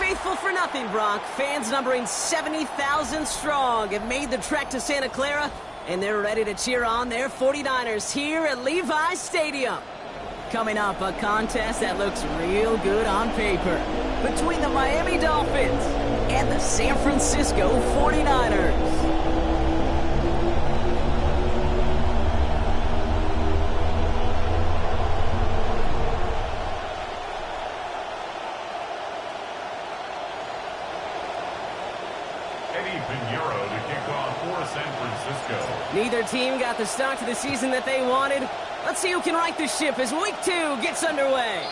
faithful for nothing, Brock. Fans numbering 70,000 strong have made the trek to Santa Clara, and they're ready to cheer on their 49ers here at Levi's Stadium. Coming up, a contest that looks real good on paper between the Miami Dolphins and the San Francisco 49ers. Neither team got the start to the season that they wanted. Let's see who can right the ship as Week 2 gets underway.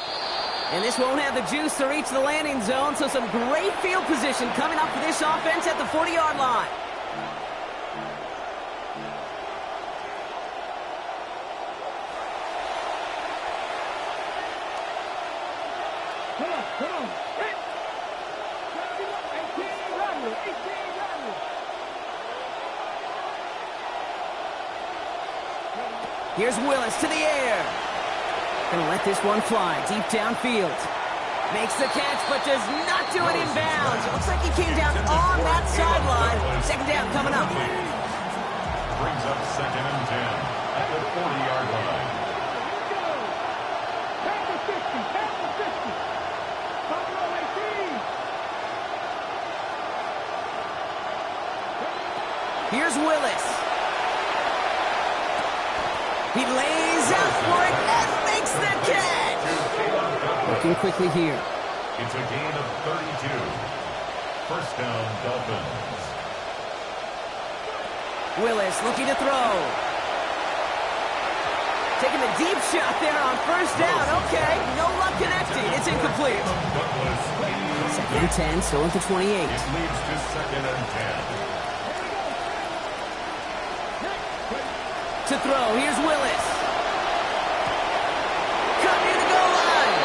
And this won't have the juice to reach the landing zone, so some great field position coming up for this offense at the 40-yard line. Here's Willis to the air. Gonna let this one fly deep downfield. Makes the catch, but does not do it in bounds. It looks like he came down on that sideline. Second down coming up. Brings up 2nd and 10 at the 40-yard line. Here's Willis. He lays out for it and makes the catch. Looking quickly here. It's a gain of 32. First down, Dolphins. Willis looking to throw. Taking a deep shot there on first down. Okay, no luck connecting. It's incomplete. 2nd and 10, still at the 28. It leads to 2nd and 10. To throw, here's Willis. Cut near the goal line.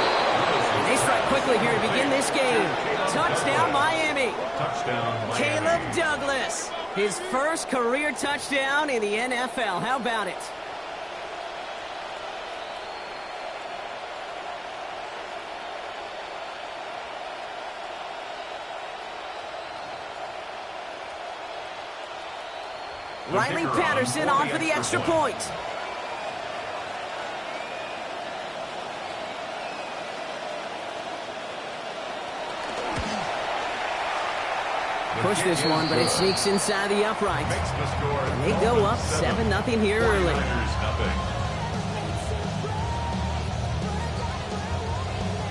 They strike quickly here to begin this game. Touchdown, Miami. Touchdown, Miami. Caleb Douglas, his first career touchdown in the NFL. How about it? Riley Patterson on for the extra point. Push this one, but it sneaks inside the upright. And they go up 7-0 here early.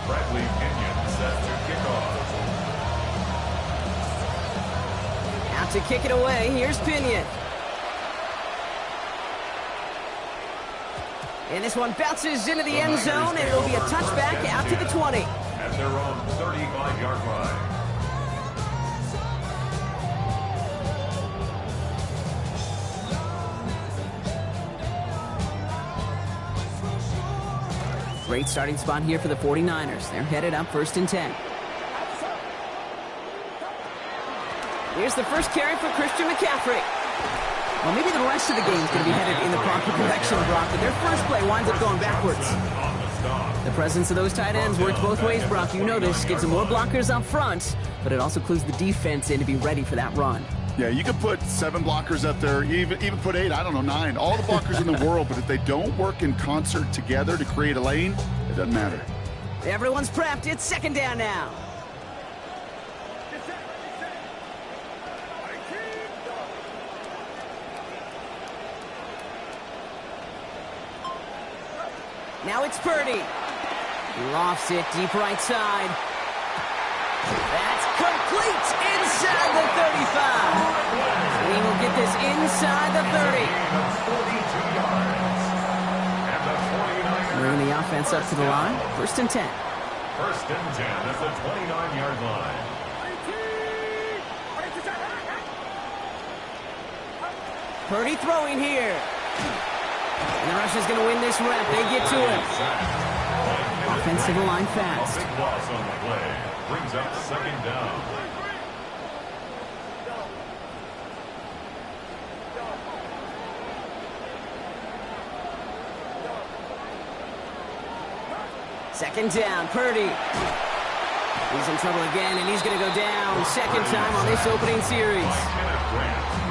Bradley Pinion set to kick off. Out to kick it away, here's Pinion. And this one bounces into the end zone, and it'll be a touchback out to the 20. At their own 35-yard line. Great starting spot here for the 49ers. They're headed up 1st and 10. Here's the first carry for Christian McCaffrey. Well, maybe the rest of the game is going to be headed in the proper direction, Brock, but their first play winds up going backwards. The presence of those tight ends works both ways, Brock. You know this. Gives them more blockers up front, but it also clues the defense in to be ready for that run. Yeah, you could put 7 blockers up there, even put 8, I don't know, 9. All the blockers in the world, but if they don't work in concert together to create a lane, it doesn't matter. Everyone's prepped. It's 2nd down now. Now it's Purdy. He lofts it deep right side. That's complete inside the 35. He will get this inside the 30. Bringing the offense up to the line. 1st and 10. 1st and 10 at the 29-yard line. Purdy throwing here. And the rush is going to win this rep. They get to him. Offensive line fast. A big loss on the play. Brings up 2nd down. Second down, Purdy. He's in trouble again, and he's going to go down. Second time on this opening series.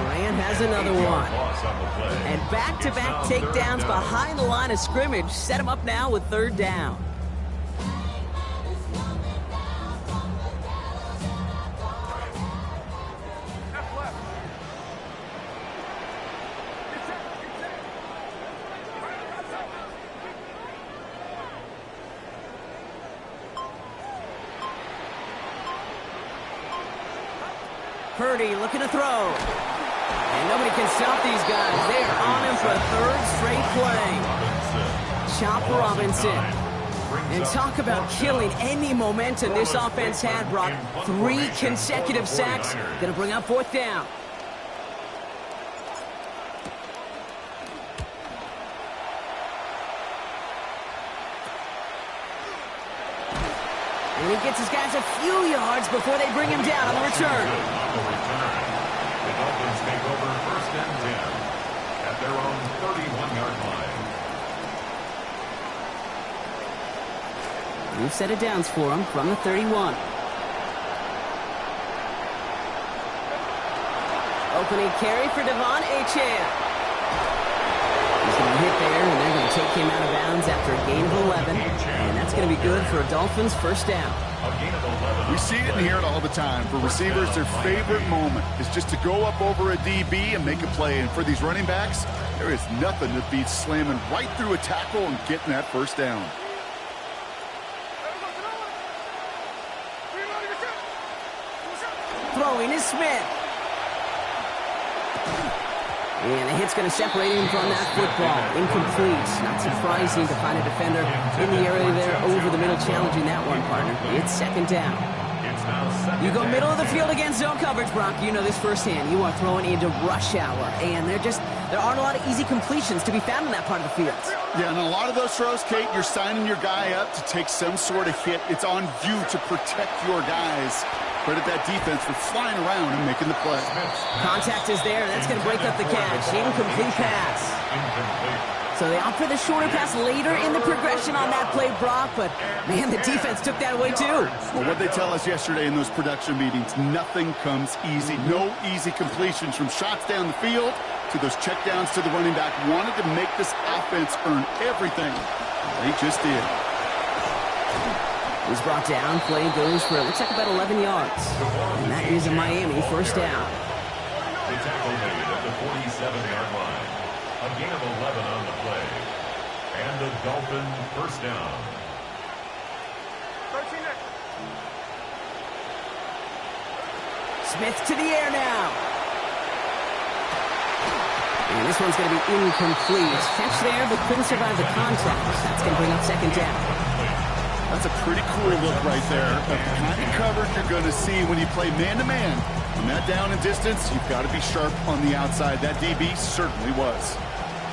Grant has another one. And back-to-back takedowns behind the line of scrimmage set him up now with third down. Purdy looking to throw. And nobody can stop these guys. They are on him for a third straight play. Chop Robinson. And talk about killing any momentum this offense had. Brock, 3 consecutive sacks. Going to bring up fourth down. And he gets his guys a few yards before they bring him down on the return. The Dolphins take over first and 10 at their own 31-yard line. New set of downs for him from the 31. Opening carry for Devon Achane. He's going to hit there, and they're going to take him out of bounds after a gain of 11. And that's going to be good for a Dolphins first down. We see it and hear it all the time. For receivers, their favorite moment is just to go up over a DB and make a play. And for these running backs, there is nothing that beats slamming right through a tackle and getting that first down. Throwing is Smith. And the hit's going to separate him from that football. Incomplete. Not surprising to find a defender in the area there over the middle challenging that one, partner. It's second down. You go middle of the field against zone coverage, Brock. You know this firsthand. You are throwing into rush hour. And there aren't a lot of easy completions to be found in that part of the field. Yeah, and a lot of those throws, Kate, you're signing your guy up to take some sort of hit. It's on you to protect your guys. Credit that defense for flying around and making the play. Contact is there. That's going to break up the catch. Incomplete pass. So they opt for the shorter pass later in the progression on that play, Brock. But, man, the defense took that away, too. Well, what they tell us yesterday in those production meetings, nothing comes easy. No easy completions from shots down the field to those checkdowns to the running back. Wanted to make this offense earn everything. They just did. He's brought down. Play goes for, it looks like about 11 yards. And that is a Miami first down. The tackle made at the 47-yard line. A gain of 11 on the play. And the Dolphin first down. Smith to the air now. And this one's going to be incomplete. Catch there, but couldn't survive the contact. That's going to bring up second down. That's a pretty cool look right there. The kind of coverage you're going to see when you play man-to-man. From that down and distance, you've got to be sharp on the outside. That DB certainly was.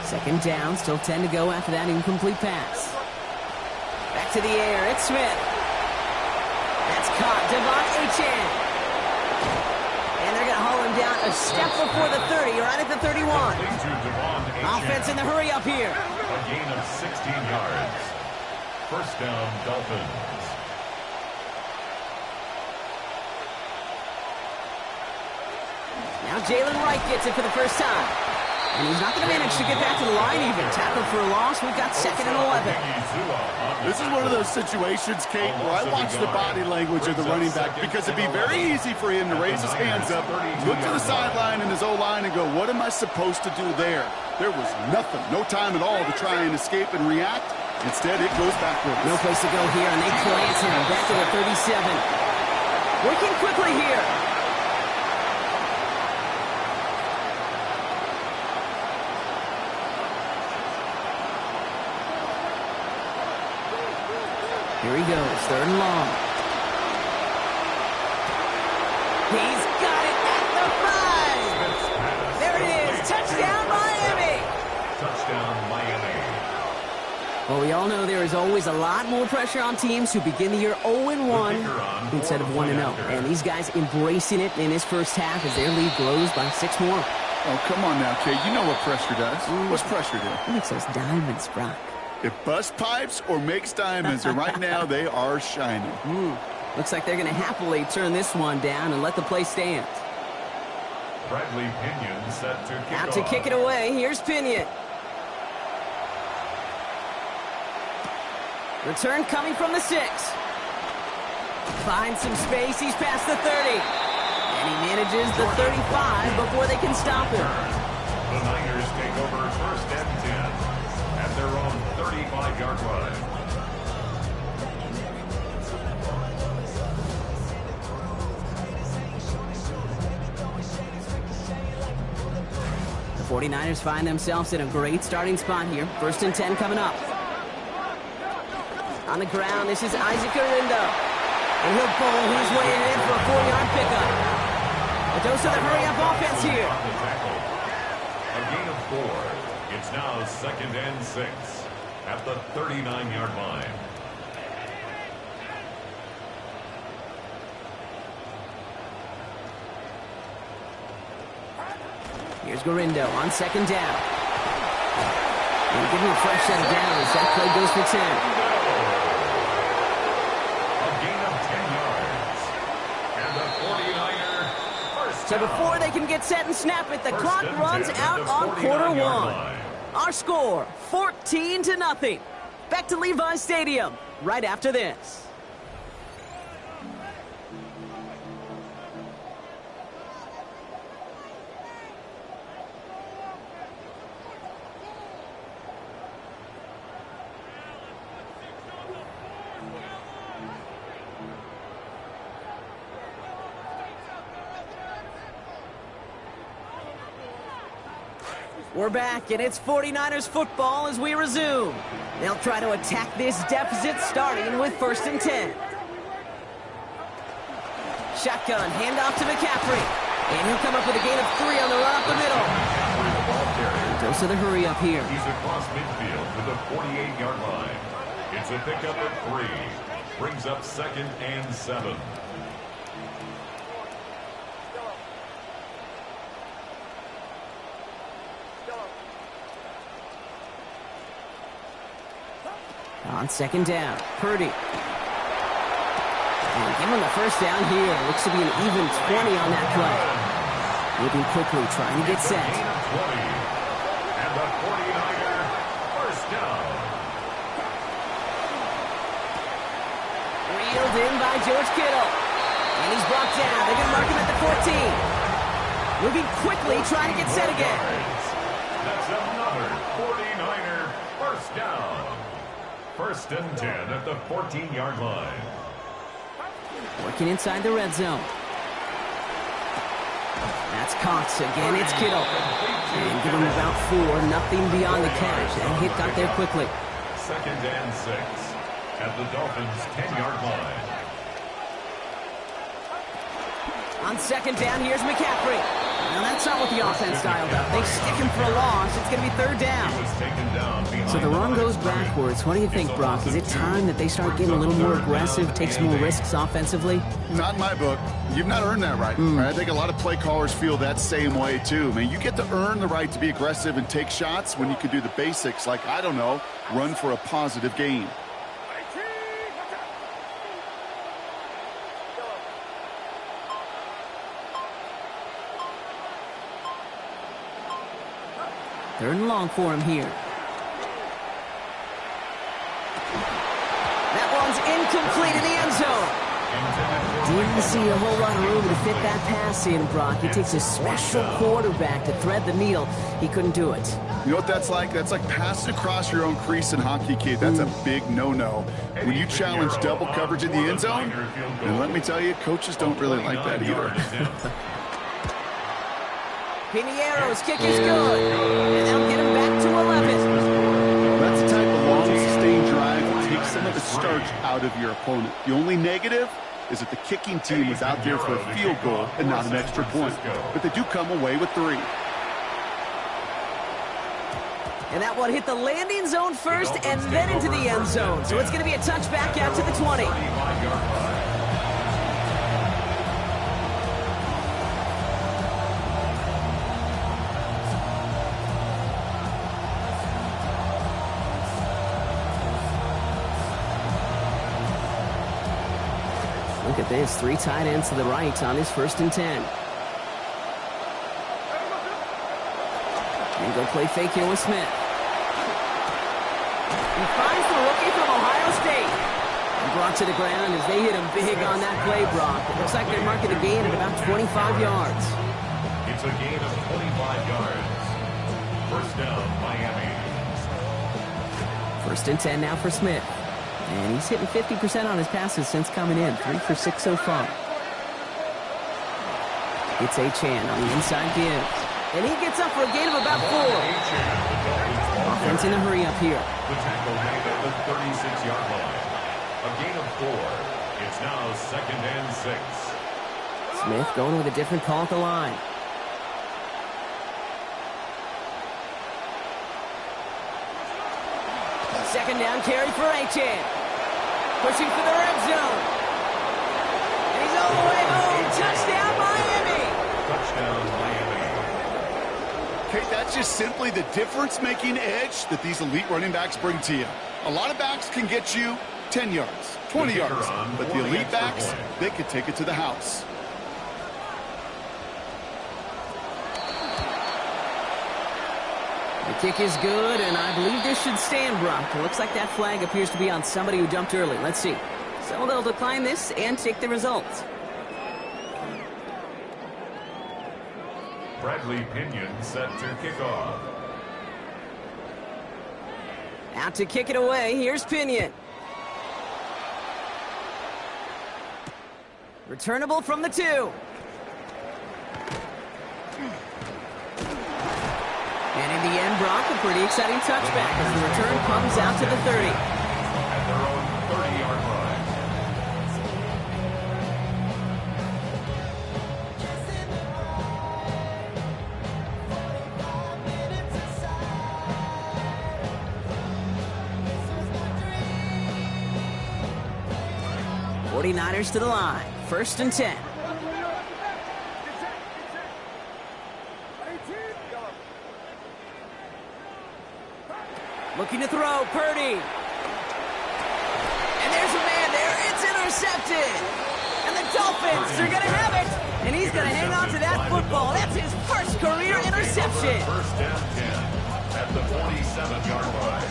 Second down, still 10 to go after that incomplete pass. Back to the air, it's Smith. That's caught, Devon Achane. And they're going to haul him down a step before the 30, right at the 31. Offense in the hurry up here. A gain of 16 yards. First down, Dolphins. Now Jalen Wright gets it for the first time. And he's not going to manage to get back to the line even. Tackle for a loss. We've got second and 11. This is one of those situations, Kate, where I watch the body language of the running back because it'd be very easy for him to raise his hands up, look to the sideline in his O-line and go, what am I supposed to do there? There was nothing, no time at all to try and escape and react. Instead, it goes backwards. No place to go here, and they plant him back to the 37. Working quickly here. Here he goes, third and long. He's got it at the 5. There it is, touchdown Miami. Touchdown Miami. Well, we all know there is always a lot more pressure on teams who begin the year 0-1 instead of 1-0. And these guys embracing it in this first half as their lead grows by 6 more. Oh, come on now, Kate. You know what pressure does. What's pressure do? It makes those diamonds, Brock. It busts pipes or makes diamonds, and right now they are shining. Looks like they're going to happily turn this one down and let the play stand. Bradley Pinion set to kick Out off. to kick it away. Here's Pinion. Return coming from the 6. Finds some space. He's past the 30. And he manages the 35 before they can stop him. The Niners take over first and 10 at their own 35-yard line. The 49ers find themselves in a great starting spot here. First and 10 coming up. On the ground, this is Isaac Arindo. And he'll bowl his way in for a 4-yard pickup. A dose of the hurry-up offense here. A gain of 4. It's now second and 6 at the 39-yard line. Here's Garindo on second down. And give him a fresh set of downs. That play goes for 10. A gain of 10 yards. And the 49er first So down. before they can get set and snap it, the First clock and runs 10 out at the on quarter 49-yard one. line. Our score, 14-0. Back to Levi Stadium right after this. We're back, and it's 49ers football as we resume. They'll try to attack this deficit, starting with first and 10. Shotgun, handoff to McCaffrey. And he'll come up with a gain of 3 on the run up the middle. Dose of the hurry up here. He's across midfield to the 48-yard line. It's a pickup of 3. Brings up second and 7. On second down, Purdy. And give him the first down here. Looks to be an even 20 on that play. Moving quickly, trying to get set. Gain of 20. And the 49er first down. Reeled in by George Kittle. And he's brought down. They're going to mark him at the 14. Moving quickly, trying to get set again. That's another 49er first down. First and 10 at the 14-yard line. Working inside the red zone. That's Cox again. It's Kittle. And give him about 4. Nothing beyond the catch. That hit got there quickly. Second and 6 at the Dolphins' 10-yard line. On second down, here's McCaffrey. Now that's not what the offense dialed up. They stick him for a loss. It's going to be third down. He was taken down behind So the run goes backwards. What do you think, Brock? Is it time that they start getting a little more aggressive, take some more risks offensively? Not in my book. You've not earned that right. I think a lot of play callers feel that same way, too. I mean, you get to earn the right to be aggressive and take shots when you can do the basics, like, I don't know, run for a positive gain. Third and long for him here. That one's incomplete in the end zone. Didn't see a whole lot of room to fit that pass in, Brock. It takes a special quarterback to thread the needle. He couldn't do it. You know what that's like? That's like passing across your own crease in hockey, kid. That's a big no-no. When you challenge double coverage in the end zone, and let me tell you, coaches don't really like that either. Piniero's kick is good. And they'll get him back to 11. That's the type of long, sustained drive that takes some of the starch out of your opponent. The only negative is that the kicking team was out there for a field goal and not an extra point. But they do come away with 3. And that one hit the landing zone first and then into the end zone. So it's going to be a touchback out to the 20. Look at this, 3 tight ends to the right on his 1st and 10. And go play fake here with Smith. He finds the rookie from Ohio State. And brought to the ground as they hit him big on that play, Brock. It looks like they're marking the gain at about 25 yards. It's a gain of 25 yards. 1st down, Miami. 1st and 10 now for Smith. And he's hitting 50% on his passes since coming in. 3 for 6 so far. It's Achane on the inside give. And he gets up for a gain of about 4. Offense in a hurry up here. The tackle made at the 36-yard line. A gain of 4. It's now 2nd and 6. Smith going with a different call at the line. Second down carry for Achane. Pushing for the red zone. And he's all the way home. Touchdown, Miami. Touchdown, Miami. Kate, that's just simply the difference-making edge that these elite running backs bring to you. A lot of backs can get you 10 yards, 20 yards, but the elite backs, they could take it to the house. The kick is good, and I believe this should stand, Brock. It looks like that flag appears to be on somebody who jumped early. Let's see. So they'll decline this and take the results. Bradley Pinion set to kick off. Out to kick it away. Here's Pinion. Returnable from the 2. And in the end, Brock, a pretty exciting touchback as the return comes out to the 30. At their own 30-yard line. '49ers to the line. 1st and 10. Looking to throw, Purdy. And there's a man there. It's intercepted. And the Dolphins are going to have it. And he's going to hang on to that football. That's his 1st career interception. 1st down 10 at the 47-yard line.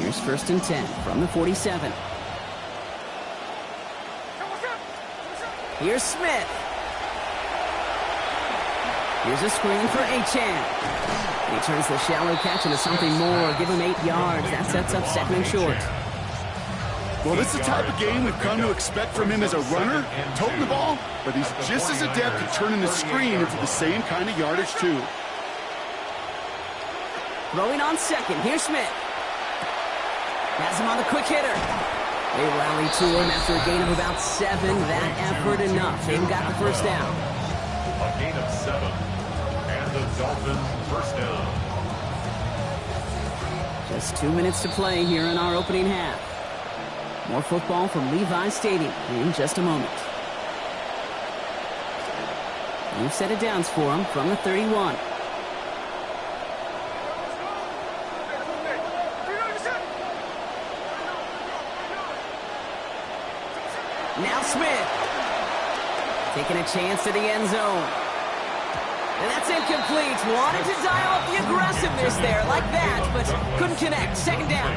Here's 1st and 10 from the 47. Here's Smith. Here's a screen for Achane. He turns the shallow catch into something more. Give him 8 yards. That sets up 2nd and short. Well, this is the type of game we've come to expect from him as a runner, toting the ball, but he's just as adept at turning the screen into the same kind of yardage, too. Throwing on 2nd. Here's Smith. Has him on the quick hitter. They rally to him after a gain of about 7. That effort enough. They've got the 1st down. A gain of 7. And the Dolphins 1st down. Just 2 minutes to play here in our opening half. More football from Levi Stadium in just a moment. We've set it downs for him from the 31. Now Smith. Taking a chance to the end zone. And that's incomplete. Wanted to dial up the aggressiveness there like that, but couldn't connect. 2nd down.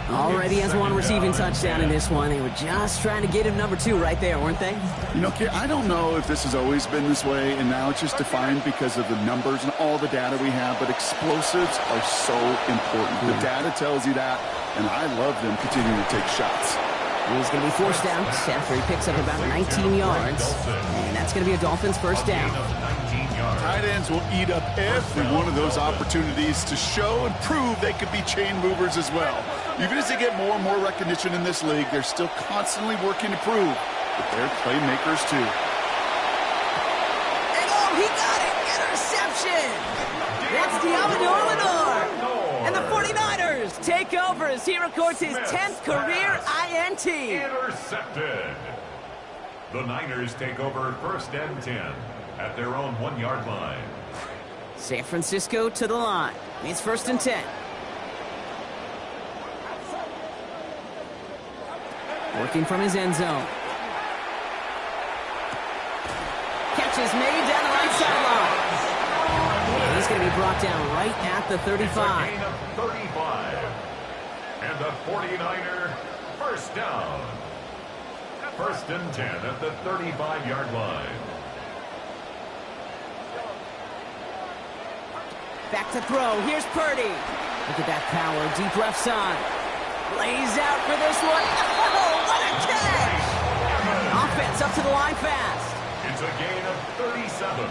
Already has one receiving touchdown in this one. They were just trying to get him number 2 right there, weren't they? You know, Kid, I don't know if this has always been this way, and now it's just defined because of the numbers and all the data we have, but explosives are so important. The data tells you that, and I love them continuing to take shots. He's going to be forced out after he picks up about 19 yards. And that's going to be a Dolphins 1st down. Tight ends will eat up every one of those opportunities to show and prove they could be chain movers as well. Even as they get more and more recognition in this league, they're still constantly working to prove that they're playmakers too. And oh, he got it! Interception! That's Diamador Lenore! And the 49ers take over as he records his 10th career INT. Intercepted. The Niners take over 1st and 10 at their own 1-yard line. San Francisco to the line. It's 1st and 10. Working from his end zone. Catch is made down the right sideline. And he's going to be brought down right at the 35. It's a gain of 35. And the 49er first down. First and 10 at the 35-yard line. Back to throw. Here's Purdy. Look at that power. Deep left side. Lays out for this one. Oh, what a catch! Offense up to the line fast. It's a gain of 37.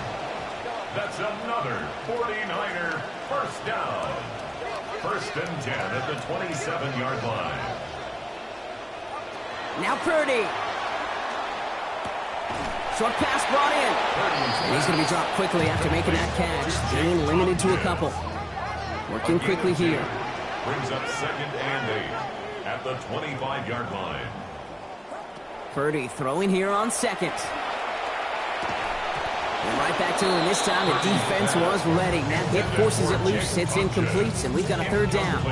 That's another 49er first down. First and 10 at the 27-yard line. Now Purdy. Short pass brought in. And he's going to be dropped quickly after making that catch. Being limited to a couple. Working quickly here. Brings up second and 8 at the 25-yard line. Purdy throwing here on second. And right back to him. This time the defense was ready. That hit forces it loose. It's incomplete, and we've got a third down.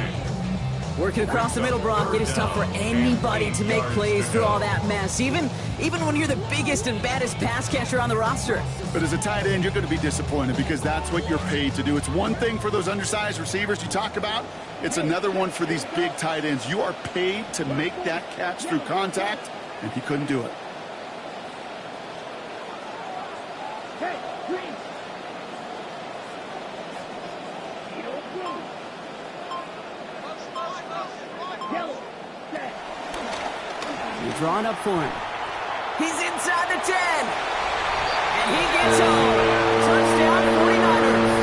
Working across the middle, Brock. It is tough for anybody to make plays through all that mess, even when you're the biggest and baddest pass catcher on the roster. But as a tight end, you're going to be disappointed because that's what you're paid to do. It's one thing for those undersized receivers you talk about. It's another one for these big tight ends. You are paid to make that catch through contact, and he couldn't do it. Drawn up for him. He's inside the 10. And he gets home. Touchdown 49ers.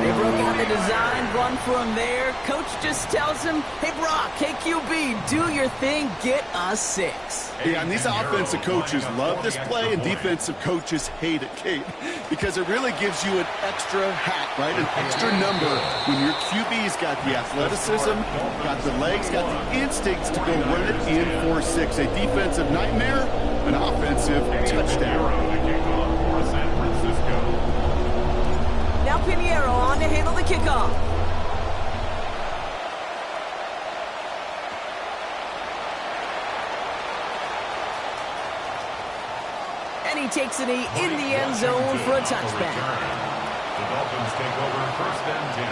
They broke out the design, run for him there. Coach just tells him, hey, Brock, hey, QB, do your thing, get us 6. Yeah, and these offensive coaches love this play, and defensive coaches hate it, Kate, because it really gives you an extra hat, right? An extra number when your QB's got the athleticism, got the legs, got the instincts to go run it in for 6. A defensive nightmare, an offensive touchdown. Now Pinheiro on to handle the kickoff. And he takes a knee in the end zone for a touchback. The Dolphins take over first and 10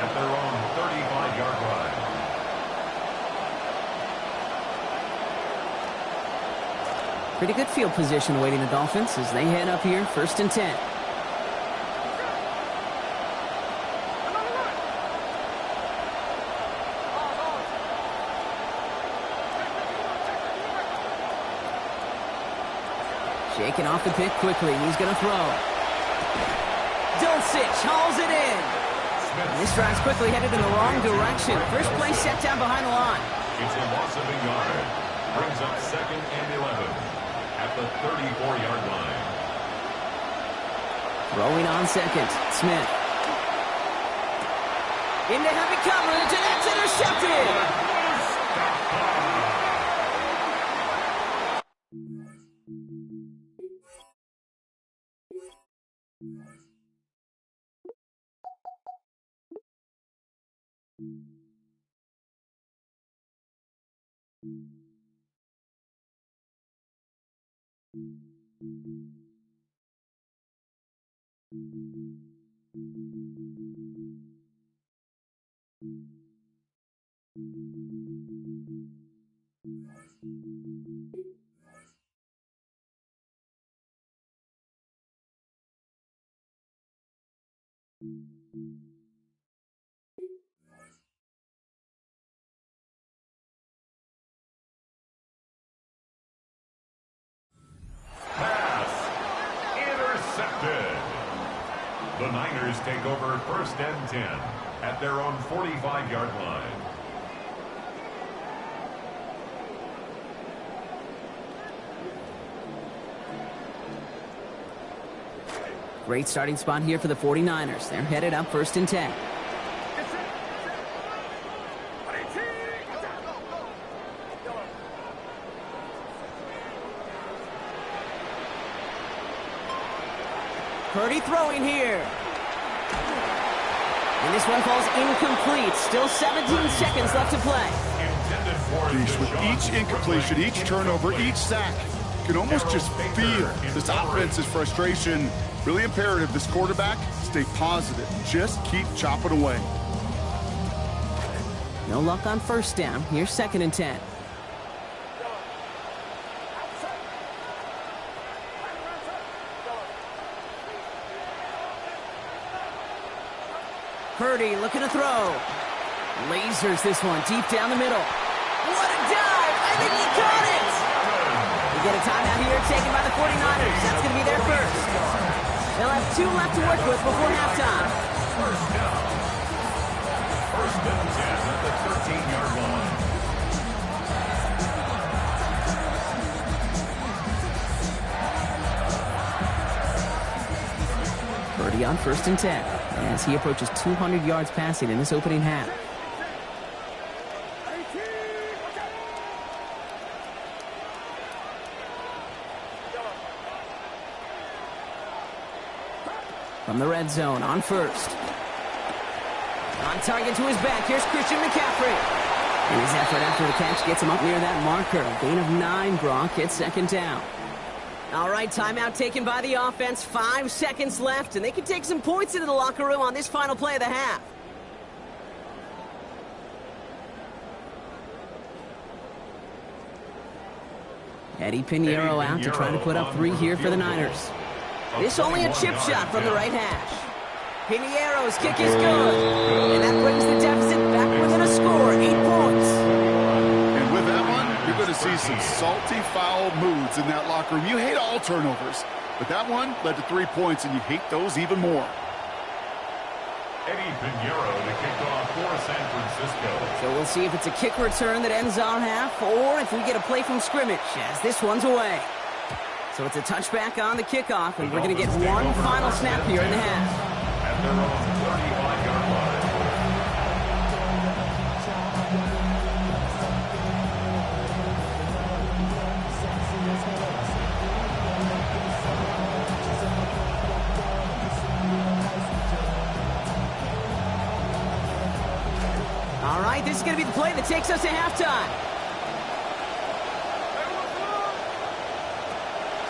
at their own 35-yard line. Pretty good field position awaiting the Dolphins as they head up here, first and 10. Shaking off the pick quickly. He's going to throw. Dulcich hauls it in. And this drive's quickly headed in the wrong direction. First play set down behind the line. It's a loss of a yard. Brings up second and 11 at the 34-yard line. Throwing on second. Smith. Into heavy coverage, and that's intercepted. The Niners take over first and 10 at their own 45-yard line. Great starting spot here for the 49ers. They're headed up first and 10. Purdy throwing here. And this one falls incomplete. Still 17 seconds left to play. Intended Geez, with each incompletion, each turnover, each sack, you can almost just feel this offense's frustration. Really imperative this quarterback stay positive. Just keep chopping away. No luck on first down. Here's 2nd and 10. Purdy looking to throw. Lasers this one deep down the middle. What a dive! I think he caught it! We get a timeout here taken by the 49ers. That's going to be their first. They'll have 2 left to work with before halftime. First down. First and 10 at the 13-yard line. Purdy on 1st and 10 as he approaches 200 yards passing in this opening half. From the red zone on 1st. On target to his back. Here's Christian McCaffrey. His effort after the catch gets him up near that marker. Gain of 9, Gronk. It's 2nd down. All right, timeout taken by the offense. 5 seconds left, and they can take some points into the locker room on this final play of the half. Eddie Pinheiro out to try to put up 3 here for the Niners. This only a chip shot from the right hash. Pinheiro's kick is good. And that brings the deficit back within a score, 8 points. And with that one, you're going to see some salty, foul moods in that locker room. You hate all turnovers, but that one led to 3 points, and you hate those even more. Eddie Pinheiro to kick off for San Francisco. So we'll see if it's a kick return that ends our half, or if we get a play from scrimmage, as this one's away. So it's a touchback on the kickoff, and we're going to get one final snap here in the half. At their own 35-yard line. All right, this is going to be the play that takes us to halftime.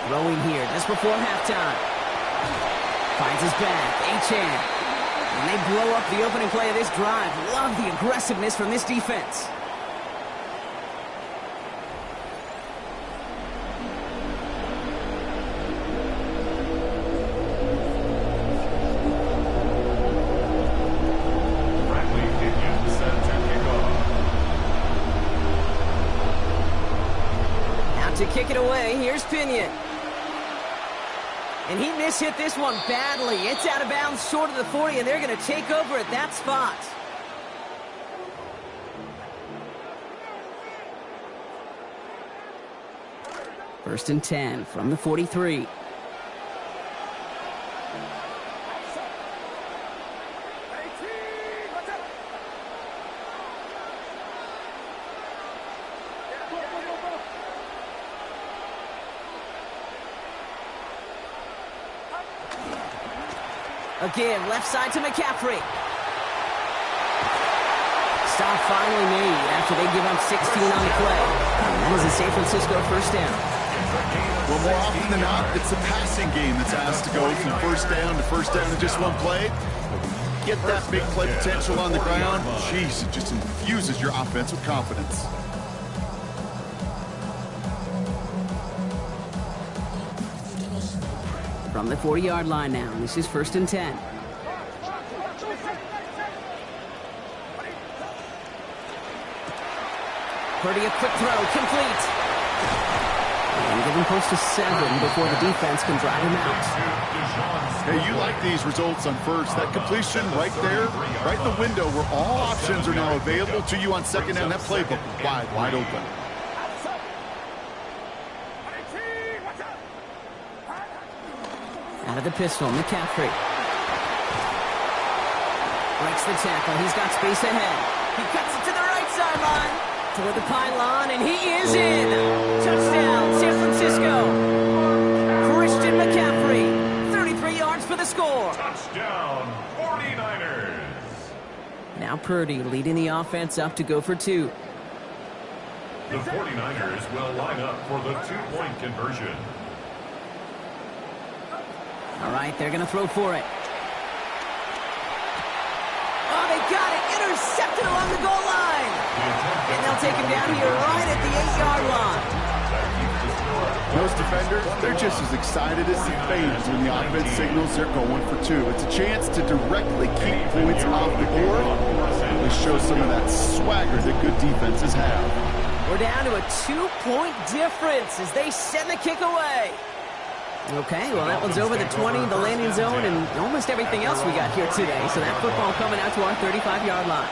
Throwing here just before halftime. Finds his back, Achane. And they blow up the opening play of this drive. Love the aggressiveness from this defense. Out to kick it away, here's Pinion. And he mishit this one badly. It's out of bounds short of the 40, and they're going to take over at that spot. First and 10 from the 43. Again, left side to McCaffrey. Stop finally made after they give up 16 on the play. And that is a San Francisco first down. Well, more often than not, it's the passing game that's asked to go from first down in just one play. Get that big play potential on the ground. Jeez, it just infuses your offense with confidence. From the 40-yard line now, this is first and 10. Purdy, a quick throw, complete. And give him close to 7 before the defense can drive him out. Hey, you like these results on first. That completion right there, right in the window where all options are now available to you on second down. That playbook wide open. Out of the pistol, McCaffrey. Breaks the tackle. He's got space ahead. He cuts it to the right sideline. Toward the pylon, and he is in. Touchdown, San Francisco. Christian McCaffrey. 33 yards for the score. Touchdown, 49ers. Now Purdy leading the offense up to go for 2. The 49ers will line up for the two-point conversion. All right, they're going to throw for it. Oh, they got it. Intercepted along the goal line. And they'll take him down here right at the 8-yard line. Those defenders, they're just as excited as the fans when the offense signals they're going for two. It's a chance to directly keep points off the board. It shows some of that swagger that good defenses have. We're down to a 2-point difference as they send the kick away. Okay, well, that one's over the 20, the landing zone, and almost everything else we got here today. So that football coming out to our 35-yard line.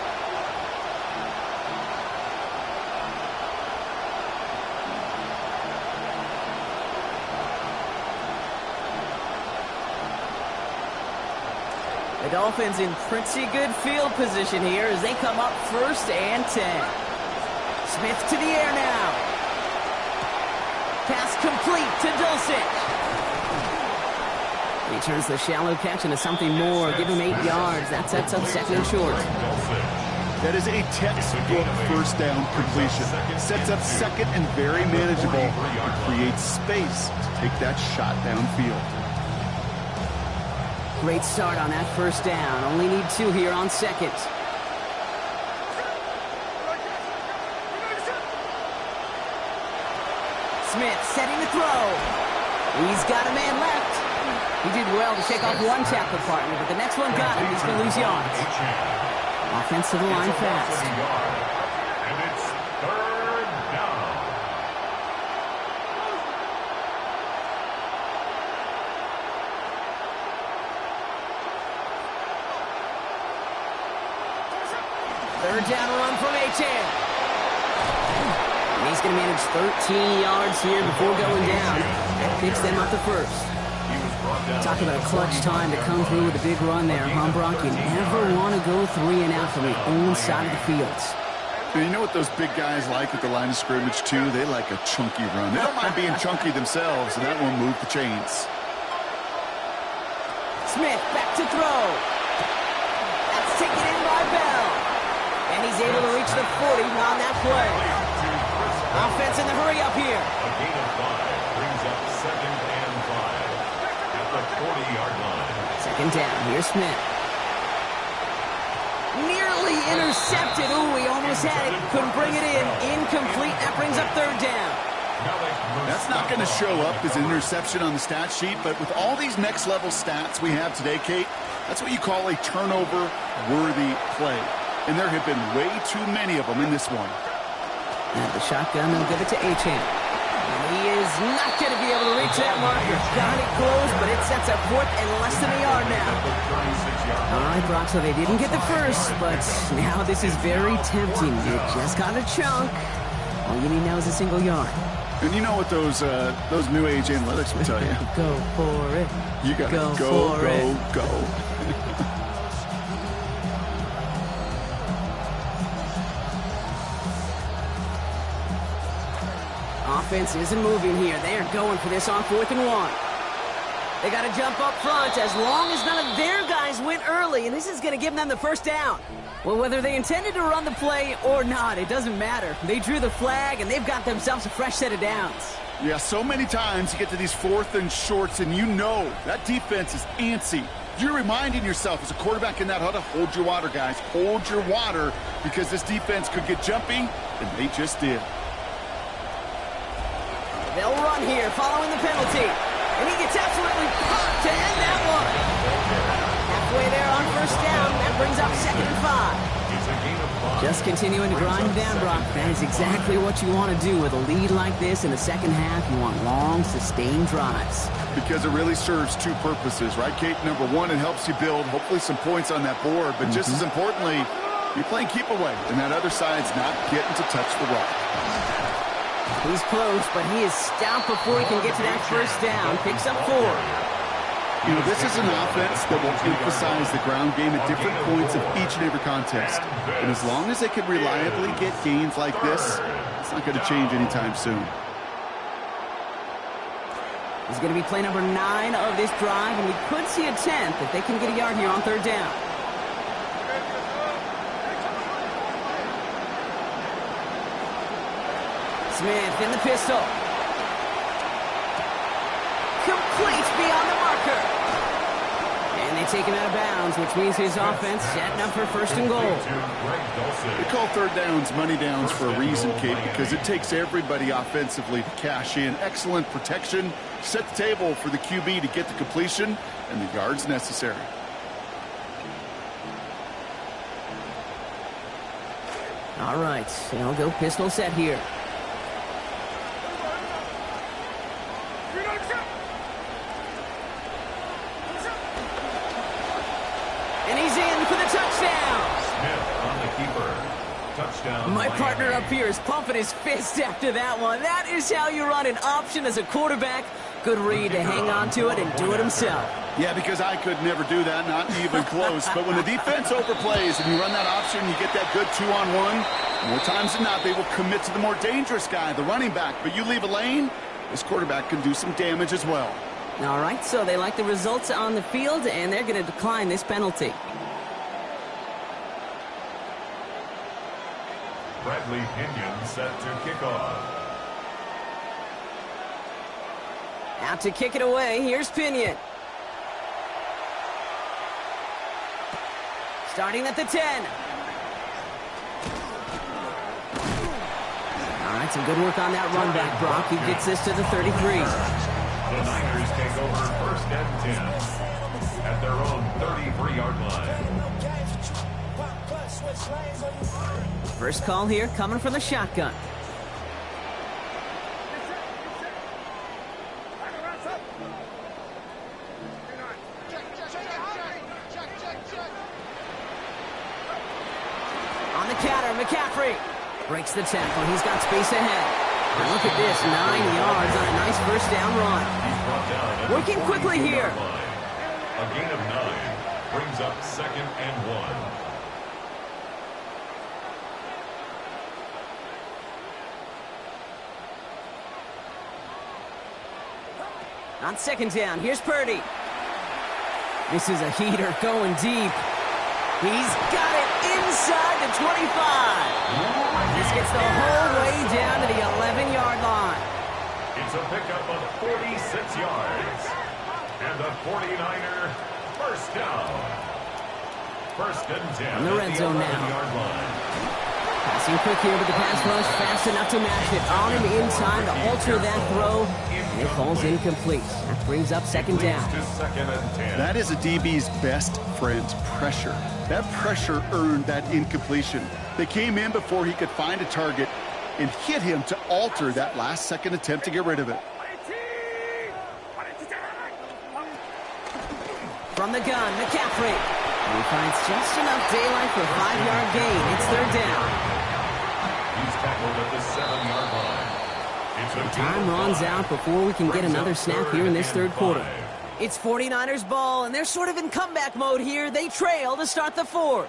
The Dolphins in pretty good field position here as they come up 1st and 10. Smith to the air now. Pass complete to Dulcich. He turns the shallow catch into something more. Give him 8 yards. That sets up 2nd and short. That is a textbook first down completion. Sets up 2nd and very manageable. It creates space to take that shot downfield. Great start on that 1st down. Only need 2 here on 2nd. Smith setting the throw. He's got a man left. He did well to shake off one tackle partner, but the next one got him. He's going to lose yards. Offense to the line fast. And it's 3rd down. Third down run from Achane. He's going to manage 13 yards here before going down. That picks them up to 1st. Talk about a clutch time to come through with a big run there, huh, Brock? You never want to go 3 and out from the own side of the field. And you know what those big guys like at the line of scrimmage, too? They like a chunky run. They don't mind being chunky themselves, and that won't move the chains. Smith back to throw. That's taken in by Bell. And he's able to reach the 40 on that play. Offense in the hurry up here. A gain of 5 brings up 2nd and 5 at the 40-yard line. 2nd down. Here's Smith. Nearly intercepted. Ooh, he almost had it. Couldn't bring it in. Incomplete. That brings up 3rd down. That's not going to show up as an interception on the stat sheet, but with all these next-level stats we have today, Kate, that's what you call a turnover-worthy play. And there have been way too many of them in this one. And the shotgun, they'll give it to Achane. And he is not going to be able to reach that marker. Got it close, but it sets up 4th and less than a yard now. All right, Brock, so they didn't get the first, but now this is very tempting. You just got a chunk. All you need now is a single yard. And you know what those new age analytics will tell you. Go for it. You got to go. Offense isn't moving here. They are going for this on 4th and 1. They got to jump up front as long as none of their guys went early, and this is going to give them the 1st down. Well, whether they intended to run the play or not, it doesn't matter. They drew the flag, and they've got themselves a fresh set of downs. Yeah, so many times you get to these 4th and shorts, and you know that defense is antsy. You're reminding yourself as a quarterback in that huddle, hold your water, guys. Hold your water, because this defense could get jumpy, and they just did. They'll run here following the penalty. And he gets absolutely popped to end that one. Halfway there on 1st down. That brings up 2nd and 5. Just continuing to grind him down, Brock. That is exactly what you want to do with a lead like this in the 2nd half. You want long, sustained drives. Because it really serves 2 purposes, right, Kate? Number 1, it helps you build, hopefully, some points on that board. But just as importantly, you're playing keep away. And that other side's not getting to touch the rock. He's close, but he is stopped before he can get to that 1st down. Picks up 4. You know, this is an offense that will emphasize the ground game at different points of each and every contest. And as long as they can reliably get gains like this, it's not going to change anytime soon. This is going to be play number 9 of this drive, and we could see a 10th if they can get a yard here on 3rd down. Smith in the pistol. Completes beyond the marker. And they take him out of bounds, which means his offense setting up for first and goal. They call third downs money downs for a reason, Kate, because it takes everybody offensively to cash in. Excellent protection, set the table for the QB to get the completion and the yards necessary. All right, they'll go pistol set here. And he's in for the touchdown. Smith on the keeper. Touchdown. My partner up here is pumping his fist after that one. That is how you run an option as a quarterback. Good read to hang on to it and do it himself. Yeah, because I could never do that, not even close. But when the defense overplays and you run that option, you get that good 2-on-1. More times than not, they will commit to the more dangerous guy, the running back. But you leave a lane, this quarterback can do some damage as well. All right, so they like the results on the field, and they're going to decline this penalty. Bradley Pinion set to kick off. Out to kick it away, here's Pinion. Starting at the 10. All right, some good work on that run back, Brock. He gets this to the 33. The Niners take over first and 10 at their own 33-yard line. First call here coming from the shotgun. On the counter, McCaffrey breaks the tackle. He's got space ahead. And look at this, 9 yards on a nice first down run. Working quickly here. A gain of 9 brings up 2nd and 1. On 2nd down, here's Purdy. This is a heater going deep. He's got it inside the 25. This gets the whole way down to the 11-yard line. It's a pickup of 46 yards. And the 49er first down. First and 10 in the red zone now. Passing quick here with the pass rush, fast enough to match it. On him in time to alter that throw. And it falls incomplete. That brings up 2nd down. That is a DB's best friend, pressure. That pressure earned that incompletion. They came in before he could find a target and hit him to alter that last-second attempt to get rid of it. From the gun, McCaffrey. He finds just enough daylight for a 5-yard gain. It's 3rd down. He's tackled at the 7-yard line. Time runs out before we can get another snap here in this 3rd quarter. It's 49ers ball, and they're sort of in comeback mode here. They trail to start the 4th.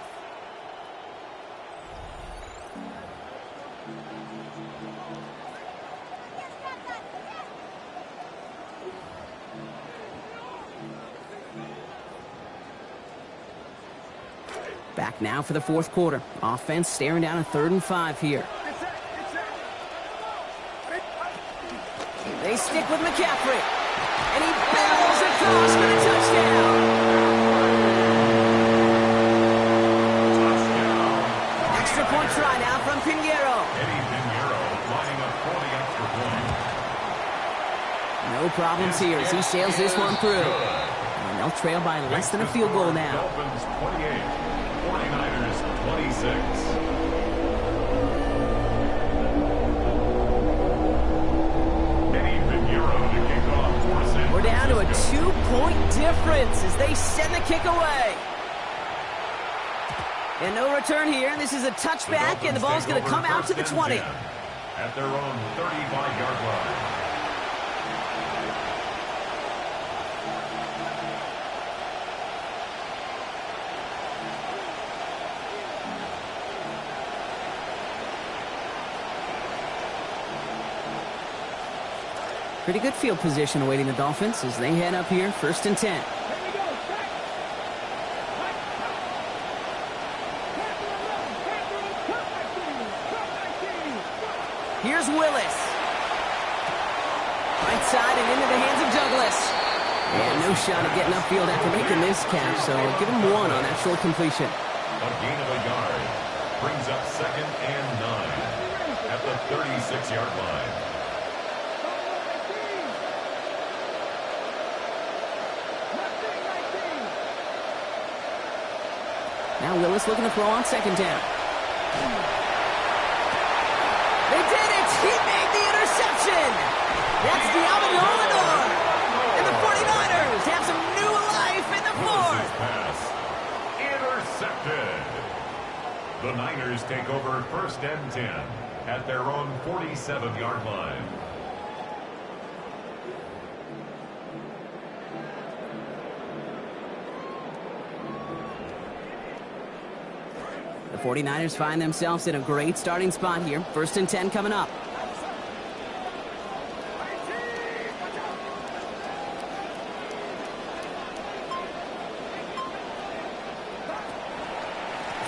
Back now for the 4th quarter. Offense staring down a 3rd and 5 here. They stick with McCaffrey. And he barrels across for the touchdown. Extra point try now from Pinheiro. Eddie Pinheiro lining up for the extra point. No problems here as he sails this one through. And they'll trail by less than a field goal now. Dolphins 28, 49ers 26. We're down to a 2-point difference as they send the kick away. And no return here. This is a touchback, and the ball's going to come out to the 20. At their own 35-yard line. Pretty good field position awaiting the Dolphins as they head up here, 1st and 10. Here's Willis. side and into the hands of Douglas. And no shot at getting upfield after making this catch, so give him 1 on that short completion. A gain of a yard brings up 2nd and 9 at the 36-yard line. Now Willis looking to throw on 2nd down. They did it! He made the interception! That's Diamanor! And the 49ers have some new life in the 4th! Pass intercepted. The Niners take over 1st and 10 at their own 47-yard line. The 49ers find themselves in a great starting spot here. 1st and 10 coming up.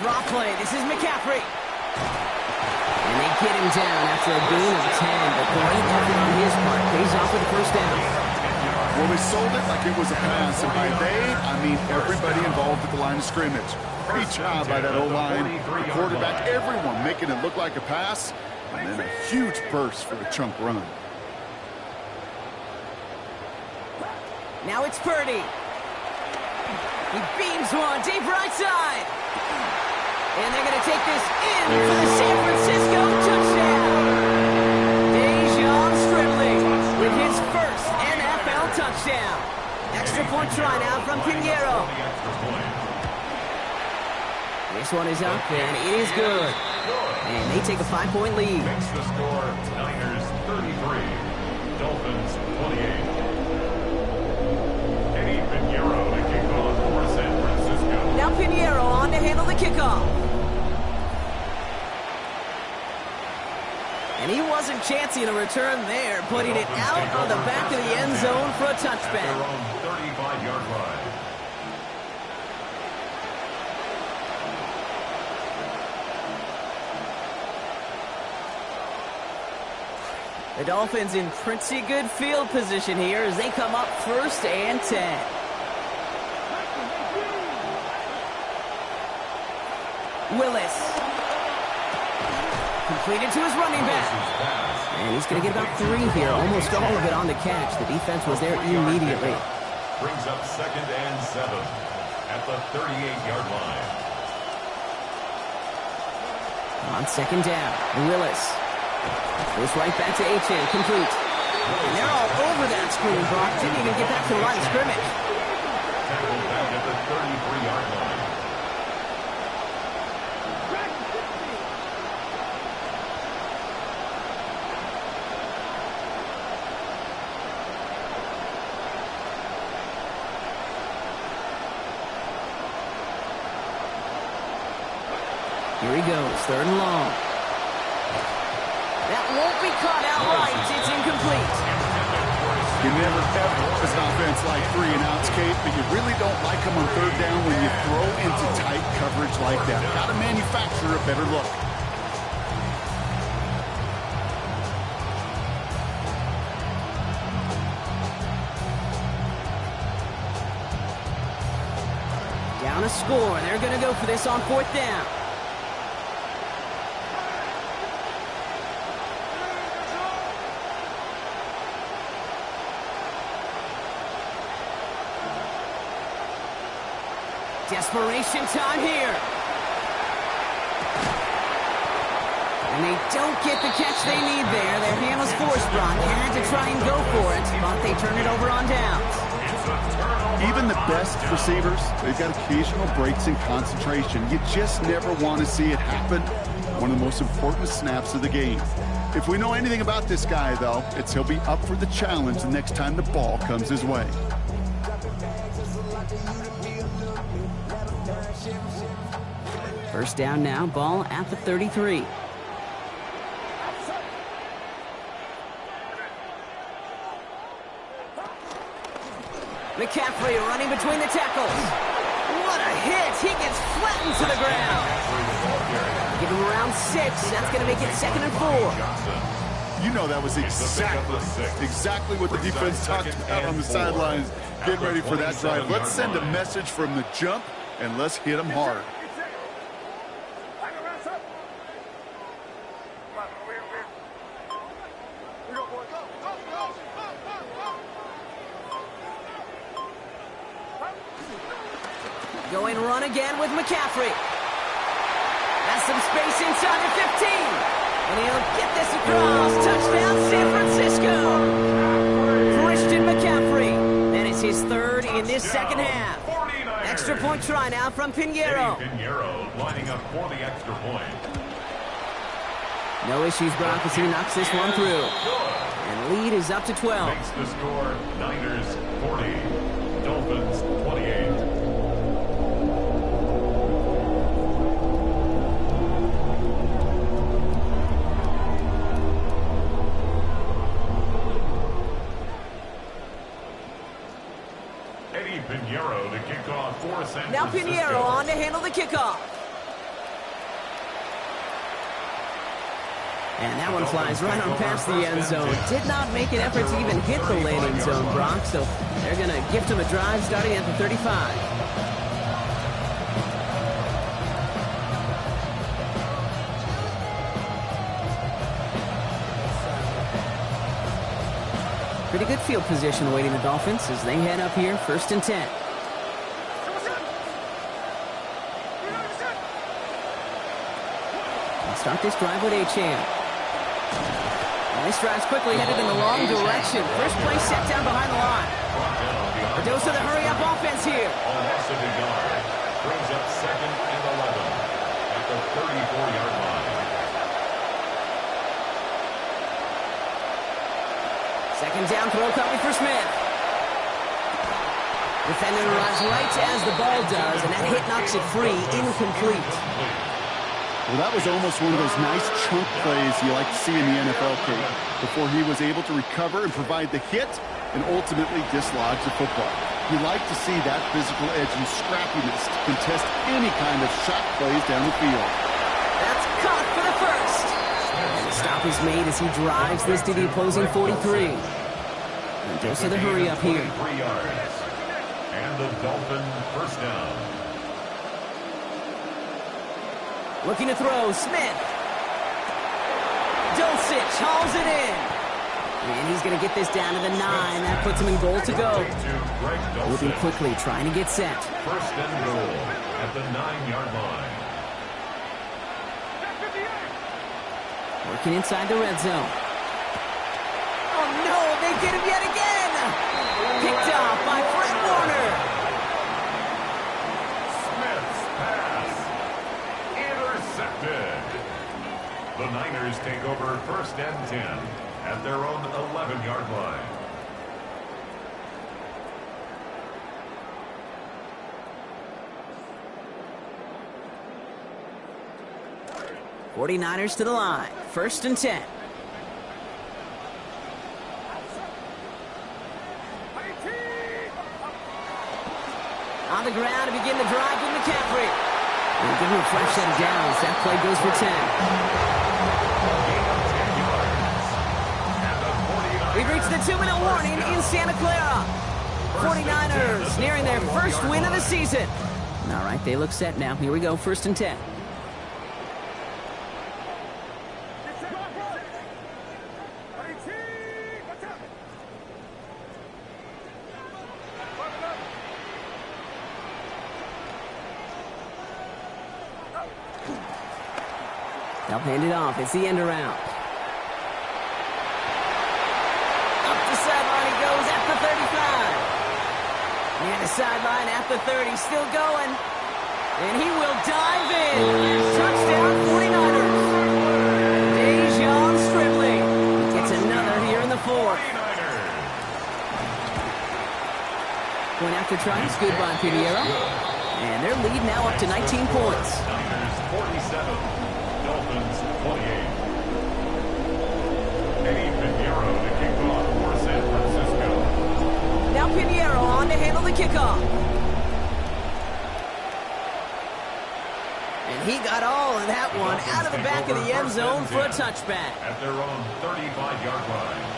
Draw play. This is McCaffrey. And they get him down after a gain of 10. But great effort on his part. Pays off with the 1st down. Well, they sold it like it was a pass, and by they, I mean everybody involved at the line of scrimmage. Great job by that O-line, the quarterback, everyone making it look like a pass, and then a huge burst for a chunk run. Now it's Purdy. He beams one deep right side. And they're going to take this in for the San Francisco touchdown. Dejon Stridley with his first NFL touchdown. Extra point try now from Pinheiro. This one is up, and it is good. And they take a 5-point lead. Makes the score Niners 33, Dolphins 28. Eddie Pinheiro to kick off for San Francisco. Now Pinheiro on to handle the kickoff. And he wasn't chancing a return there, putting it out on the back of the end zone for a touchback. Their own 35-yard line. The Dolphins in pretty good field position here as they come up 1st and 10. Willis. Completed to his running back. And he's going to get about 3 here, almost all of it on the catch. The defense was there immediately. Brings up 2nd and 7 at the 38-yard line. On 2nd down, Willis. Goes right back to Achane, complete. And they're all over that screen, Brock. Didn't even get back to the line of scrimmage. Tackled back at the 33-yard line. Here he goes, 3rd and long. That won't be caught outright. It's incomplete. You never ever as an offense like 3 and outs, Kate, but you really don't like them on 3rd down when you throw into tight coverage like that. Got to manufacture a better look. Down a score. They're going to go for this on 4th down. Desperation time here. And they don't get the catch they need there. Their hand was forced, Brock. Had to try and go for it, but they turn it over on downs. Even the best receivers, they've got occasional breaks in concentration. You just never want to see it happen. One of the most important snaps of the game. If we know anything about this guy, though, it's he'll be up for the challenge the next time the ball comes his way. First down now, ball at the 33. McCaffrey running between the tackles. What a hit! He gets flattened to the ground. Give him around 6. That's going to make it 2nd and 4. You know that was exactly what the defense talked about on the sidelines, getting ready for that drive. Let's send a message from the jump, and let's hit them hard. Going run again with McCaffrey. Has some space inside the 15. And he'll get this across. Touchdown, San Francisco. Christian McCaffrey. That is his third in this second half. Extra point try now from Pinheiro. Pinheiro lining up for the extra point. No issues, Brock, as he knocks this one through. And lead is up to 12. Makes the score Niners 40, Dolphins 28. Pinheiro to kick off for San Francisco. Now Pinheiro on to handle the kickoff. And that one flies right on past the end zone. Did not make an effort to even hit the landing zone, Brock. So they're going to gift him a drive starting at the 35. Pretty good field position awaiting the Dolphins as they head up here, 1st and 10. They'll start this drive with Achane. And this drive's quickly headed in the wrong direction. First play set down behind the line. A dose of the hurry-up offense here. Brings up 2nd and 11 at the 34-yard line. Second down throw coming for Smith. Defender arrives right as the ball does, and that hit knocks it free, incomplete. Well, that was almost one of those nice chunk plays you like to see in the NFL, Kate, before he was able to recover and provide the hit and ultimately dislodge the football. You like to see that physical edge and scrappiness to contest any kind of shot plays down the field. That's caught for the first. And the stop is made as he drives this to the opposing 43. And goes to the hurry up here. 3 yards. And the Dolphin first down. Looking to throw, Smith. Dulcich hauls it in. And he's going to get this down to the 9. That puts him in goal to go. Moving quickly, trying to get set. First and goal at the 9-yard line. Working inside the red zone. Oh no, they get him yet again. Picked off by Fred Warner. Smith's pass intercepted. The Niners take over 1st and 10 at their own 11-yard line. '49ers to the line. 1st and 10. On the ground to begin the drive with McCaffrey. And give him a fresh set of downs. That play goes for 10. We've reached the 2-minute warning in Santa Clara. 49ers nearing their first win of the season. All right, they look set now. Here we go, 1st and 10. They'll hand it off. It's the end around. Up the sideline he goes at the 35. And the sideline at the 30. Still going. And he will dive in. Touchdown 49ers. Dejon Stribling gets another here in the 4th. Point after try is good by Pinheiro. And their lead now up to 19 points. Niners 47. Dolphins 28. Eddie Pinheiro to kick off for San Francisco. Now Pinheiro on to handle the kickoff. And He got all of that one out of the back of the end zone for a touchback. At their own 35-yard line.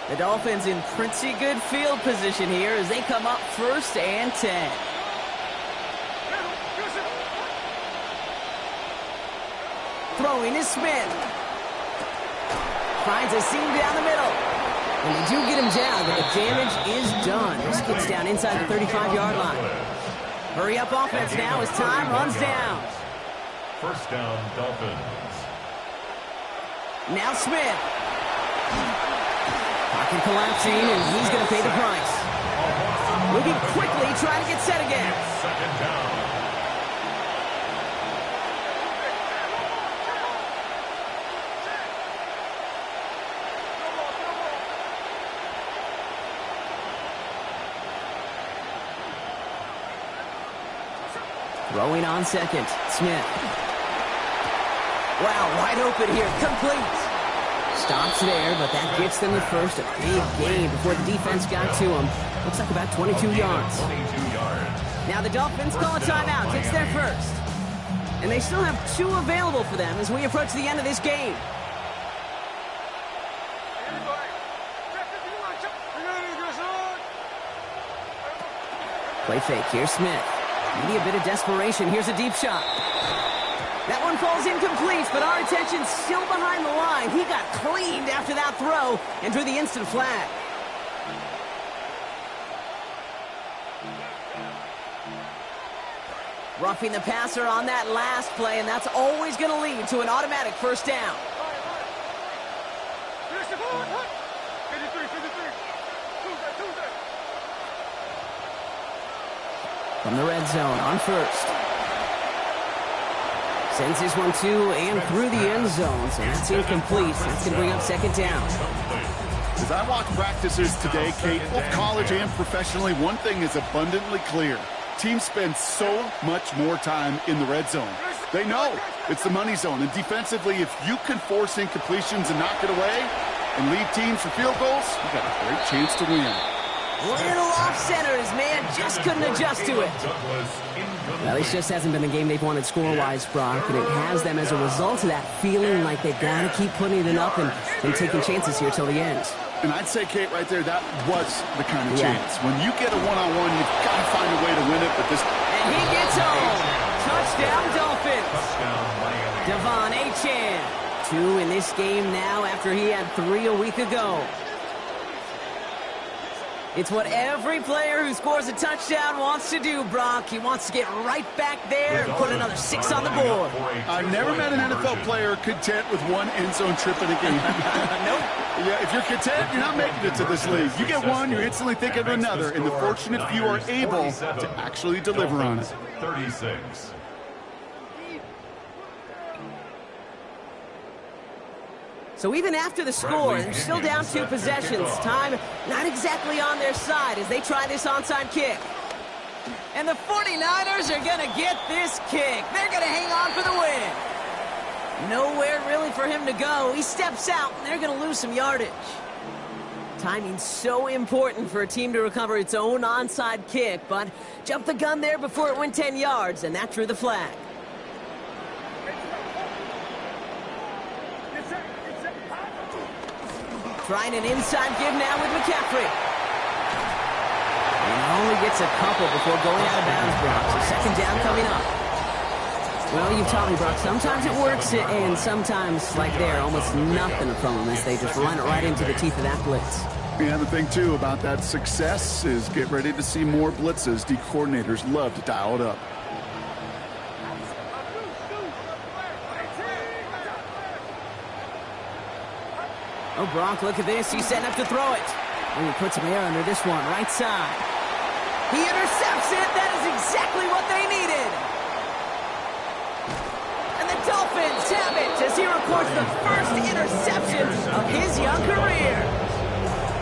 The Dolphins in pretty good field position here as they come up 1st and 10. Throwing is Smith. Finds a seam down the middle. And they do get him down, but the damage is done. This gets down inside the 35-yard line. Hurry up offense now as time runs down. 1st down, Dolphins. Now Smith. Pocket collapsing, and he's going to pay the price. Moving quickly, trying to get set again. 2nd down. Throwing on 2nd, Smith. Wow, wide open here, complete. Stops there, but that gets them the 1st. A big gain before the defense got to him. Looks like about 22 yards. 22 yards. Now the Dolphins call a timeout. It's their 1st. And they still have 2 available for them as we approach the end of this game. Play fake. Here's Smith. Maybe a bit of desperation. Here's a deep shot. That one falls incomplete, but our attention's still behind the line. He got cleaned after that throw and drew the instant flag. Roughing the passer on that last play, and that's always going to lead to an automatic 1st down. From the red zone on 1st. Sends this one to and through the end zone, so that's incomplete. That's going to bring up 2nd down. As I watch practices today, Kate, both college and professionally, one thing is abundantly clear. Teams spend so much more time in the red zone. They know it's the money zone, and defensively, if you can force incompletions and knock it away and lead teams for field goals, you got a great chance to win. Little off center, his man just couldn't adjust to it. Well, this just hasn't been the game they've wanted score-wise, Brock, and it has them as a result of that feeling like they've got to keep putting it up and taking chances here till the end. And I'd say, Kate, right there, that was the kind of chance. When you get a one-on-one, you've got to find a way to win it, but this... And he gets home. Touchdown, Dolphins. Touchdown, Miami. Devon Achane. 2 in this game now after he had 3 a week ago. It's what every player who scores a touchdown wants to do, Brock. He wants to get right back there and put another 6 on the board. I've never met an NFL player content with 1 end zone trip in a game. Nope. Yeah, if you're content, you're not making it to this league. You get 1, you're instantly thinking of another, and the fortunate few are able to actually deliver on it. 36. So even after the score, they're still down 2 possessions. Time not exactly on their side as they try this onside kick. And the 49ers are going to get this kick. They're going to hang on for the win. Nowhere really for him to go. He steps out, and they're going to lose some yardage. Timing's so important for a team to recover its own onside kick, but jumped the gun there before it went 10 yards, and that drew the flag. Trying an inside give now with McCaffrey. And he only gets a couple before going out of bounds, Brock. So 2nd down coming up. Well, you've taught me, Brock, sometimes it works, and sometimes, like there, almost nothing from them as they just run it right into the teeth of that blitz. Yeah, the thing, too, about that success is get ready to see more blitzes. D coordinators love to dial it up. Oh, Brock, look at this. He's setting up to throw it. And he puts some air under this one, right side. He intercepts it. That is exactly what they needed. And the Dolphins have it as he records the first interception of his young career.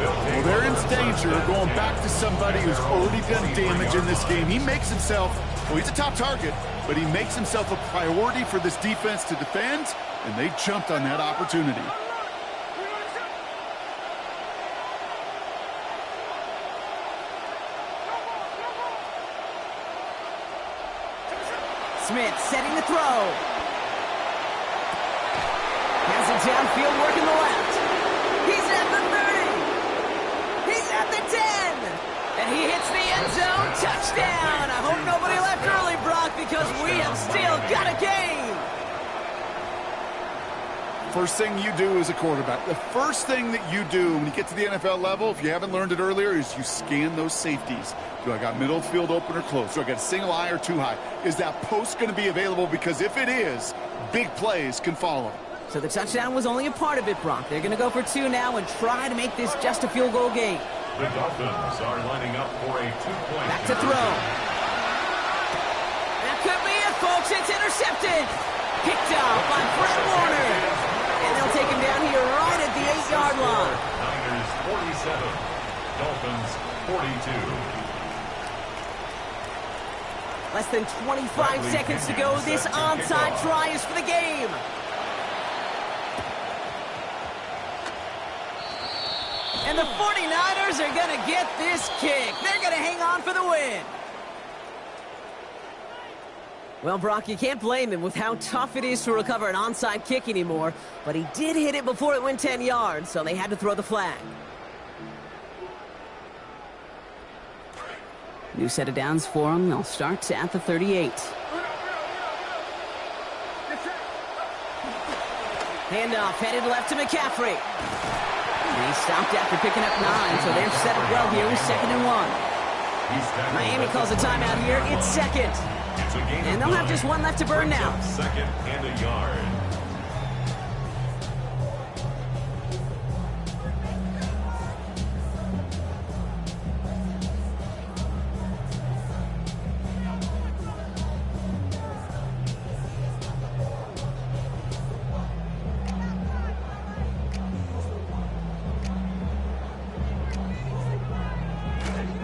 Well, they're in danger of going back to somebody who's already done damage in this game. He makes himself, well, he's a top target, but he makes himself a priority for this defense to defend, and they jumped on that opportunity. Smith setting the throw. Has it downfield, working the left. He's at the 30. He's at the 10. And he hits the end zone. Touchdown. I hope nobody left early, Brock, because we have still got a game. First thing you do as a quarterback, the first thing that you do when you get to the NFL level, if you haven't learned it earlier, is you scan those safeties. Do I got middle field open or close? Do I got a single high or two high? Is that post going to be available? Because if it is, big plays can follow. So the touchdown was only a part of it, Brock. They're going to go for 2 now and try to make this just a field goal game. The Dolphins are lining up for a 2-point. Back to throw. That could be it, folks. It's intercepted. Picked up by Fred Warner. And they'll take him down here right at the 8-yard line. Niners 47, Dolphins 42. Less than 25 seconds to go. This onside try is for the game. And the 49ers are going to get this kick. They're going to hang on for the win. Well, Brock, you can't blame him with how tough it is to recover an onside kick anymore. But he did hit it before it went 10 yards, so they had to throw the flag. New set of downs for them. They'll start at the 38. Handoff headed left to McCaffrey. And he stopped after picking up 9, so they're set up well here with 2nd and 1. Miami calls a timeout here. It's 2nd. And they'll have just 1 left to burn now. 2nd and a yard.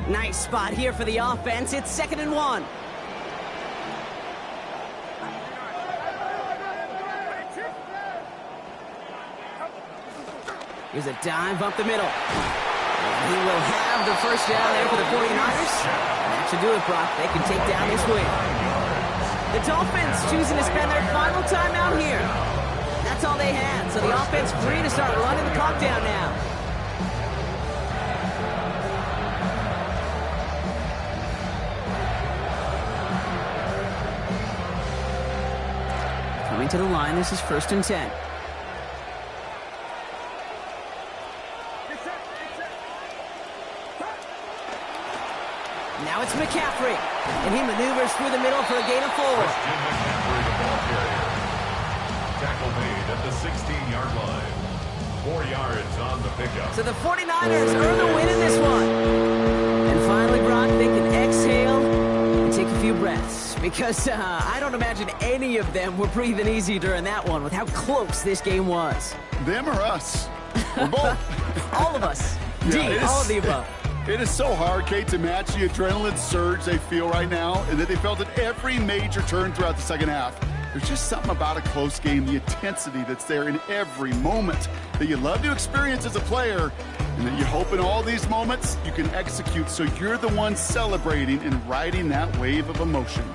Nice spot here for the offense. It's 2nd and 1. Here's a dive up the middle. And he will have the first down there for the 49ers. And that should do it, Brock. They can take down this win. The Dolphins choosing to spend their final time out here. That's all they had. So the offense free to start running the clock down now. Coming to the line, this is 1st and 10. Now it's McCaffrey, and he maneuvers through the middle for a gain of 4. McCaffrey, the ball carrier. Tackle made at the 16-yard line. 4 yards on the pickup. So the 49ers earn the win in this one. And finally, Brock, they can exhale and take a few breaths. Because I don't imagine any of them were breathing easy during that one with how close this game was. Them or us? We're both. All of us. Yeah, all of the above. It is so hard, Kate, to match the adrenaline surge they feel right now and that they felt at every major turn throughout the second half. There's just something about a close game, the intensity that's there in every moment that you love to experience as a player, and that you hope in all these moments you can execute so you're the one celebrating and riding that wave of emotion.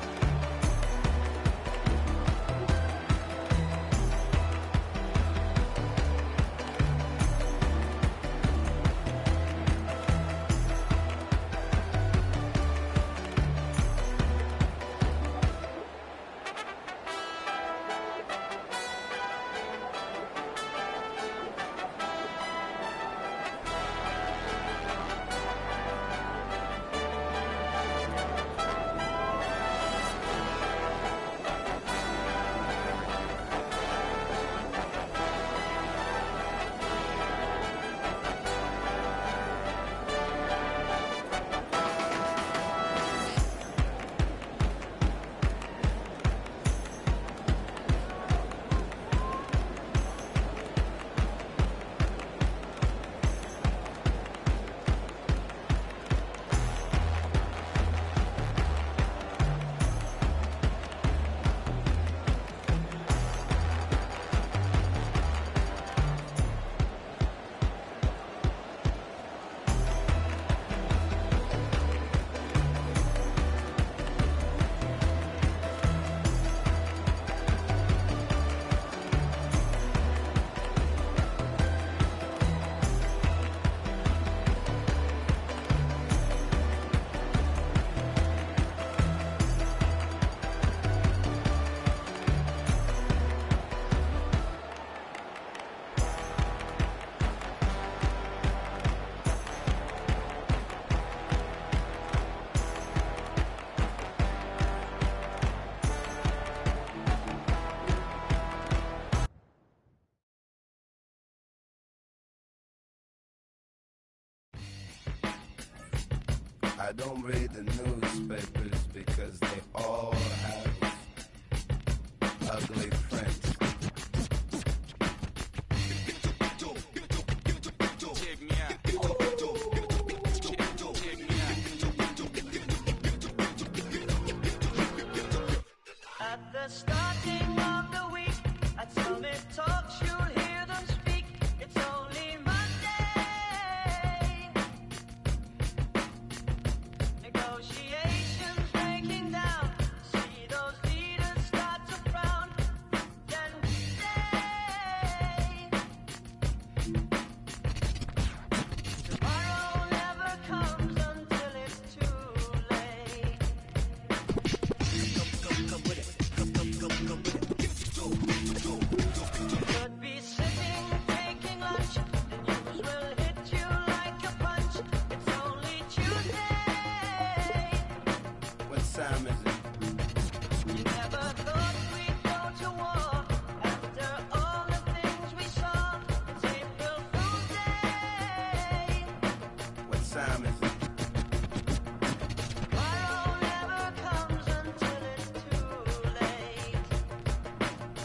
don't read the newspapers because they all have ugly friends. At the starting of the week, at Summit Talks, you'll hear them speak. It's only Monday. Negotiations breaking down. See those leaders start to frown. Then we say, tomorrow never comes until it's too late. Could be sitting, taking lunch. The news will hit you like a punch. It's only Tuesday. What time is it? You never thought we'd go to war after all the things we saw. It's April Fool's Day. What time is it? Tomorrow never comes until it's too late.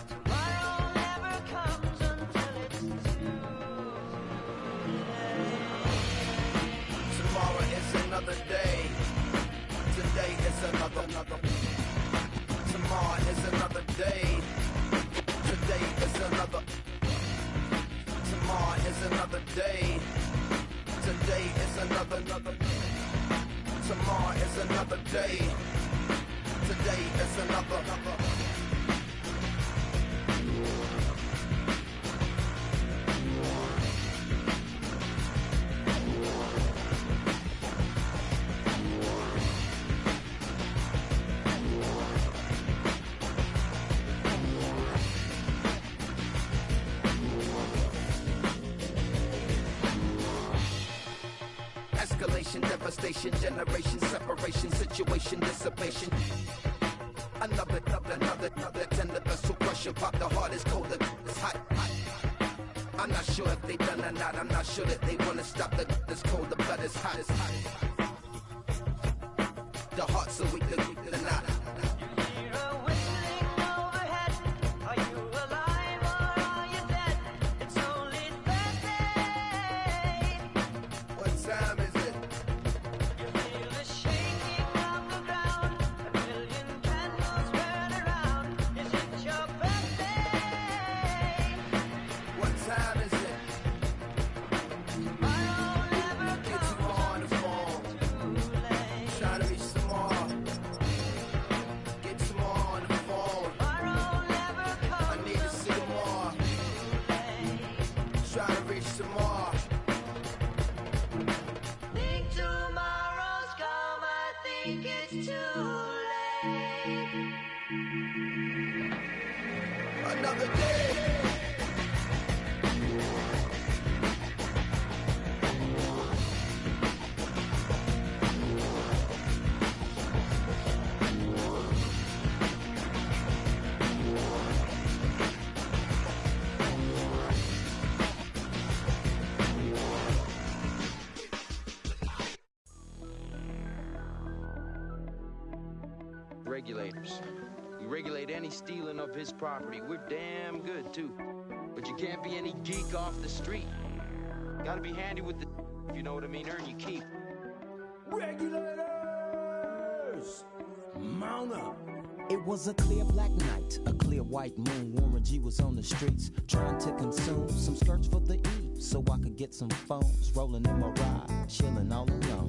Tomorrow never comes until it's too late. Tomorrow is another day. Today is another. Tomorrow is another day. Today is another. Tomorrow is another day. Today is another. Tomorrow is another day. Today is another. Escalation, devastation, generation, separation, situation, dissipation. Another tender vessel crushing, pop the heart is cold, it's hot. I'm not sure if they done or not, I'm not sure that they wanna stop this cold, the blood is hot, The heart's so weak, the knot. Hear a whistling overhead. Are you alive or are you dead? It's only Thursday. What time is it? You feel the shaking of the ground. A million candles burn around. Is it your birthday? What time is it? Tomorrow never Get you on the phone, too late. trying to reach tomorrow. Get tomorrow on the phone, Tomorrow never I comes need to see tomorrow. Trying to reach tomorrow. Think tomorrow's come, I think it's too late. Another day. Regulators. We regulate any stealing of his property. We're damn good, too. But you can't be any geek off the street. Gotta be handy with the, if you know what I mean, earn your keep. Regulators! Mount up! It was a clear black night, a clear white moon. Warren G was on the streets, trying to consume some skirts for the eve, so I could get some phones rolling in my ride, chilling all alone.